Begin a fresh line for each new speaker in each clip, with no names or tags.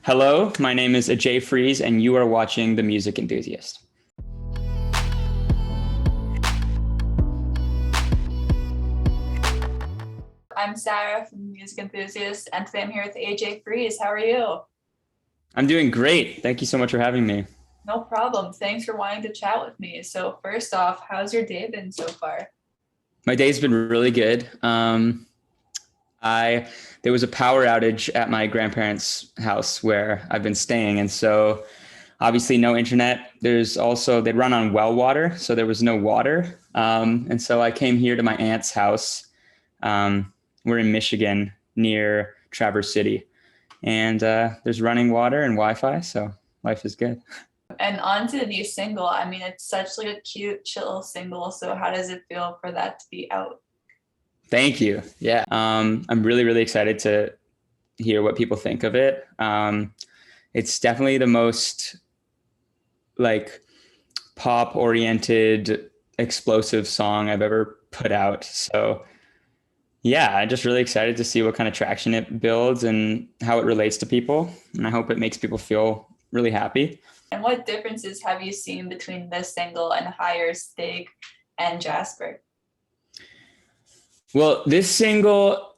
Hello, my name is Ajay Friese, and you are watching The Music Enthusiast.
I'm Sarah from The Music Enthusiast, and today I'm here with AJ Friese. How are you?
I'm doing great. Thank you so much for having me.
No problem. Thanks for wanting to chat with me. So first off, how's your day been so far?
My day's been really good. I There was a power outage at my grandparents' house where I've been staying, and so obviously no internet. There's also they run on well water, so there was no water. And so I came here to my aunt's house. We're in Michigan near Traverse City, and there's running water and Wi-Fi, so life is good.
And on to the new single. I mean, it's such like a cute, chill single. So how does it feel for that to be out?
Thank you. Yeah. I'm really, really excited to hear what people think of it. It's definitely the most like pop oriented, explosive song I've ever put out. So yeah, I'm just really excited to see what kind of traction it builds and how it relates to people. And I hope it makes people feel really happy.
And what differences have you seen between this single and Higher Stake and Jasper?
Well, this single,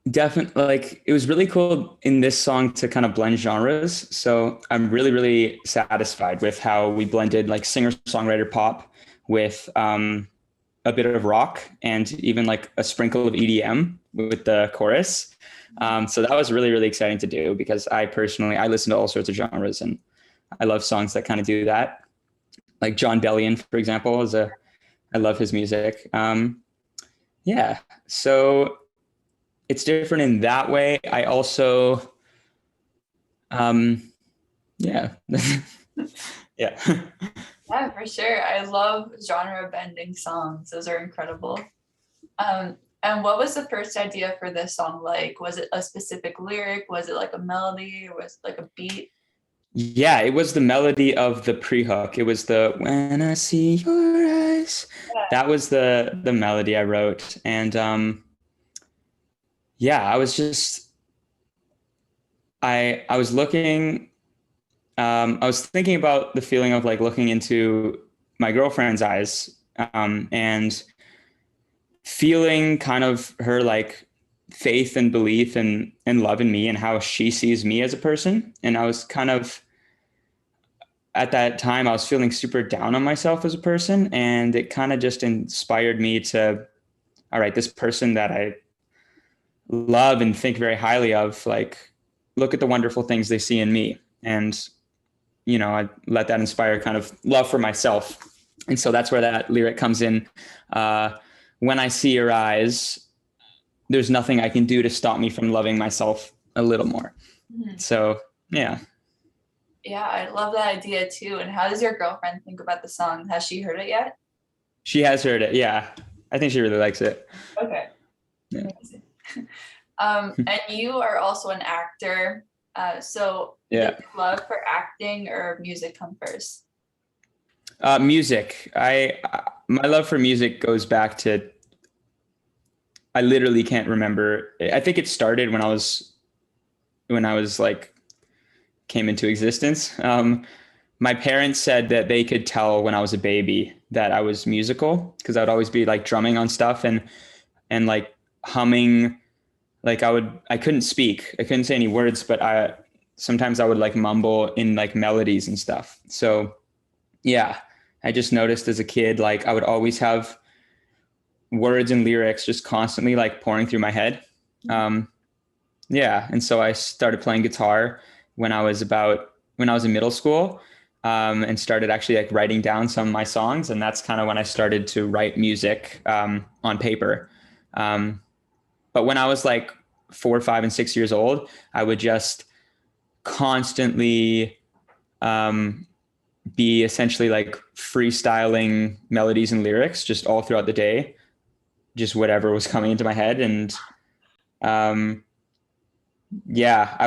definitely like it was really cool in this song to kind of blend genres. So I'm really, really satisfied with how we blended like singer-songwriter pop with a bit of rock and even like a sprinkle of EDM with the chorus. So that was really, really exciting to do because I listen to all sorts of genres and I love songs that kind of do that. Like John Bellion, for example, I love his music. Yeah, so it's different in that way. I also, yeah, yeah.
Yeah, for sure. I love genre bending songs. Those are incredible. And what was the first idea for this song like? Was it a specific lyric? Was it like a melody or was it like a beat?
Yeah, it was the melody of the pre-hook. It was the "When I See Your Eyes."
Yeah.
That was the melody I wrote, and yeah, I was looking. I was thinking about the feeling of like looking into my girlfriend's eyes, and feeling kind of her like faith and belief and love in me and how she sees me as a person. And I was kind of at that time I was feeling super down on myself as a person, and it kind of just inspired me to, all right, this person that I love and think very highly of, like, look at the wonderful things they see in me. And I let that inspire kind of love for myself. And so that's where that lyric comes in. When I see your eyes, there's nothing I can do to stop me from loving myself a little more.
Mhm.
So yeah.
Yeah, I love that idea too. And how does your girlfriend think about the song? Has she heard it yet?
She has heard it. Yeah. I think she really likes it.
Okay.
Yeah.
Amazing. And you are also an actor. So
Yeah.
did your love for acting or music come first?
Music. My love for music goes back to, I literally can't remember. I think it started when I was like came into existence. My parents said that they could tell when I was a baby that I was musical because I would always be like drumming on stuff and like humming. Like I couldn't speak. I couldn't say any words, but sometimes I would like mumble in like melodies and stuff. So yeah, I just noticed as a kid, like I would always have words and lyrics just constantly like pouring through my head. Um, yeah. And so I started playing guitar when I was in middle school, and started actually like writing down some of my songs. And that's kind of when I started to write music, on paper. But when I was like 4, 5, and 6 years old, I would just constantly, be essentially like freestyling melodies and lyrics just all throughout the day, just whatever was coming into my head. And um, yeah,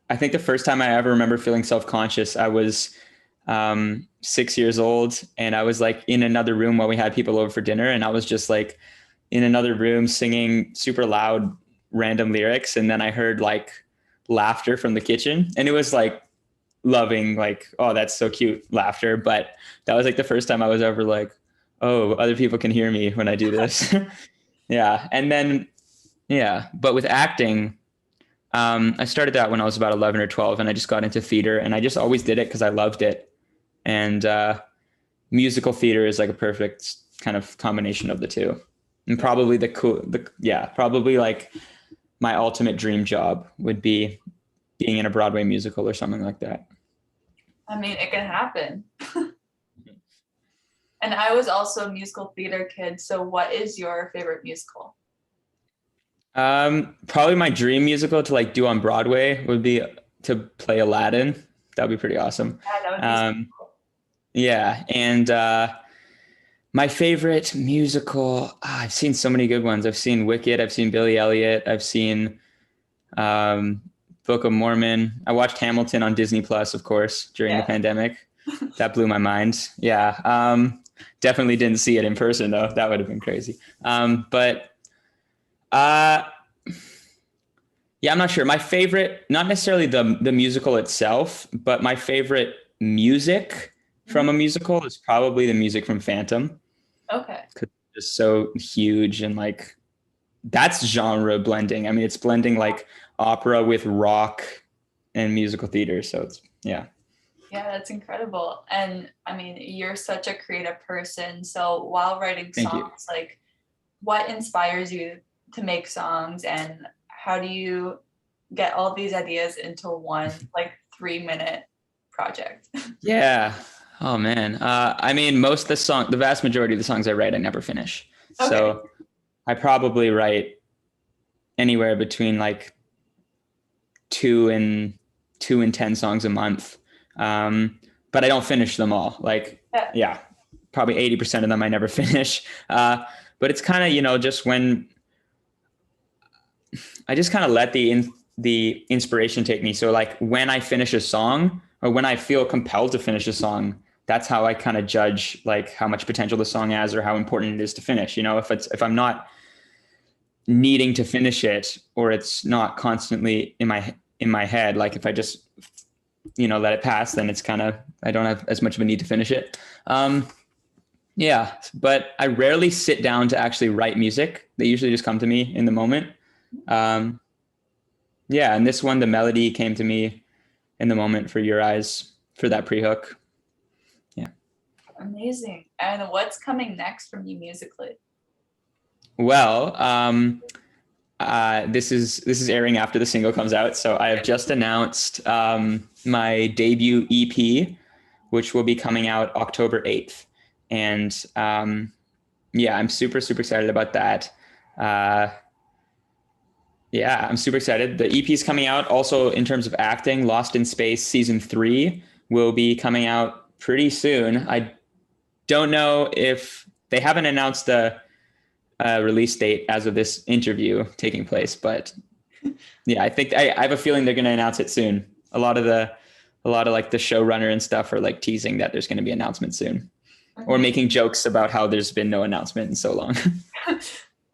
I think the first time I ever remember feeling self-conscious, I was 6 years old, and I was like in another room while we had people over for dinner. And I was just like in another room singing super loud random lyrics. And then I heard like laughter from the kitchen. And it was like loving, like, oh, that's so cute laughter. But that was like the first time I was ever like, oh, other people can hear me when I do this. Yeah. And then, yeah. But with acting, I started that when I was about 11 or 12, and I just got into theater, and I just always did it because I loved it. And musical theater is like a perfect kind of combination of the two. And probably probably like my ultimate dream job would be being in a Broadway musical or something like that.
I mean, it can happen. And I was also a musical theater kid. So what is your favorite musical?
Probably my dream musical to like do on Broadway would be to play Aladdin. That'd be pretty awesome.
Yeah, that would be so cool.
Yeah. And my favorite musical, I've seen so many good ones. I've seen Wicked. I've seen Billy Elliot. I've seen Book of Mormon. I watched Hamilton on Disney Plus, of course, during the pandemic. That blew my mind. Yeah. Definitely didn't see it in person, though. That would have been crazy. But yeah, I'm not sure. My favorite, not necessarily the musical itself, but my favorite music from a musical is probably the music from Phantom.
Okay.
Because it's just so huge, and like that's genre blending. I mean, it's blending like opera with rock and musical theater. So it's, yeah.
Yeah, that's incredible. And I mean, you're such a creative person. So while writing songs, like what inspires you to make songs, and how do you get all these ideas into one like 3-minute project?
Yeah. Oh man. I mean, the vast majority of the songs I write, I never finish.
Okay.
So I probably write anywhere between like 2 and 10 songs a month. But I don't finish them all. Like, yeah, probably 80% of them I never finish. But it's kind of, just when I just kind of let the inspiration take me. So like when I finish a song, or when I feel compelled to finish a song, that's how I kind of judge like how much potential the song has or how important it is to finish. If I'm not needing to finish it, or it's not constantly in my head, like if I just, let it pass, then it's kind of, I don't have as much of a need to finish it. Yeah, but I rarely sit down to actually write music. They usually just come to me in the moment. Yeah, and this one, the melody came to me in the moment for Your Eyes, for that pre-hook. Yeah.
Amazing. And what's coming next from you musically?
Well, this is airing after the single comes out. So I have just announced my debut EP, which will be coming out October 8th. And yeah, I'm super, super excited about that. Yeah, I'm super excited. The EP is coming out. Also, in terms of acting, Lost in Space season 3 will be coming out pretty soon. I don't know if they haven't announced the release date as of this interview taking place, but yeah, I think I have a feeling they're going to announce it soon. A lot of like the showrunner and stuff are like teasing that there's going to be an announcement soon, or making jokes about how there's been no announcement in so long.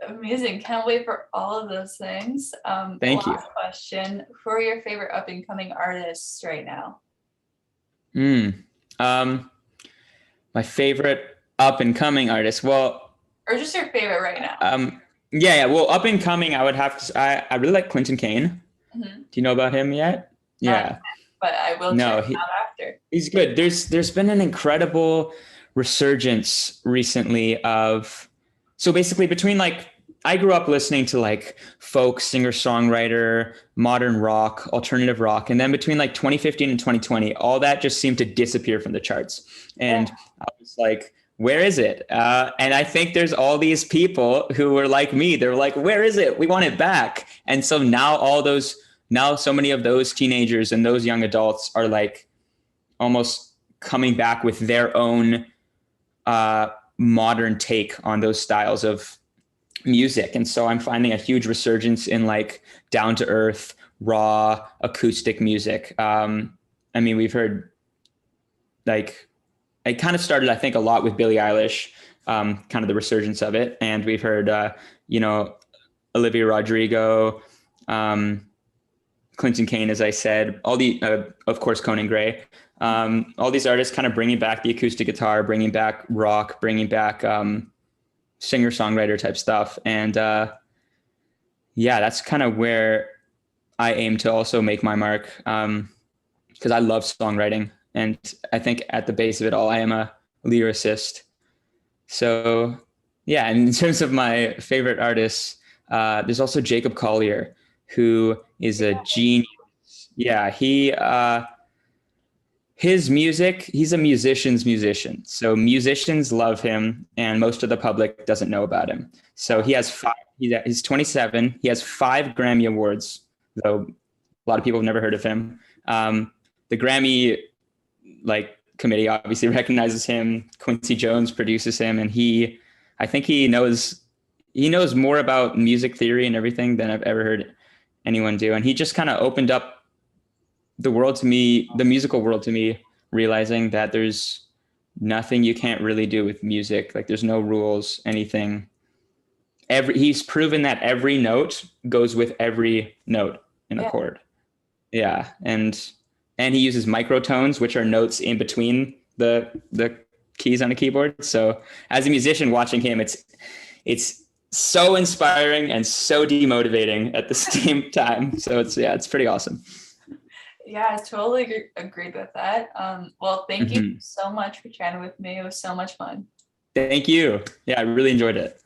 Amazing. Can't wait for all of those things.
Thank you.
Last question. Who are your favorite up and coming artists right now?
My favorite up and coming artist. Well,
or just your favorite right now.
Yeah. Well, up and coming, I would have to. I really like Clinton Kane. Mm-hmm. Do you know about him yet? Yeah.
But I will check him out after.
He's good. There's been an incredible resurgence recently of. So basically, between like, I grew up listening to like folk, singer-songwriter, modern rock, alternative rock. And then between like 2015 and 2020, all that just seemed to disappear from the charts. And I was like, where is it? And I think there's all these people who were like me. They're like, where is it? We want it back. And so now so many of those teenagers and those young adults are like almost coming back with their own modern take on those styles of music. And so I'm finding a huge resurgence in like down to earth, raw acoustic music. I mean, we've heard like, it kind of started, I think, a lot with Billie Eilish, kind of the resurgence of it. And we've heard, Olivia Rodrigo, Clinton Kane, as I said, all the, of course, Conan Gray. All these artists kind of bringing back the acoustic guitar, bringing back rock, bringing back singer-songwriter type stuff. And yeah, that's kind of where I aim to also make my mark, because I love songwriting. And I think at the base of it all, I am a lyricist. So yeah, and in terms of my favorite artists, there's also Jacob Collier, who is a genius. Yeah, his music, he's a musician's musician. So musicians love him, and most of the public doesn't know about him. So he has he's 27. He has 5 Grammy Awards, though a lot of people have never heard of him. The Grammy committee obviously recognizes him. Quincy Jones produces him, and I think he knows more about music theory and everything than I've ever heard anyone do. And he just kind of opened up the world to me, the musical world to me, realizing that there's nothing you can't really do with music. Like there's no rules, anything. He's proven that every note goes with every note in a chord. Yeah. And he uses microtones, which are notes in between the keys on a keyboard. So as a musician watching him, it's so inspiring and so demotivating at the same time. So it's pretty awesome.
Yeah, I totally agreed with that. Well, thank you so much for chatting with me. It was so much fun.
Thank you. Yeah, I really enjoyed it.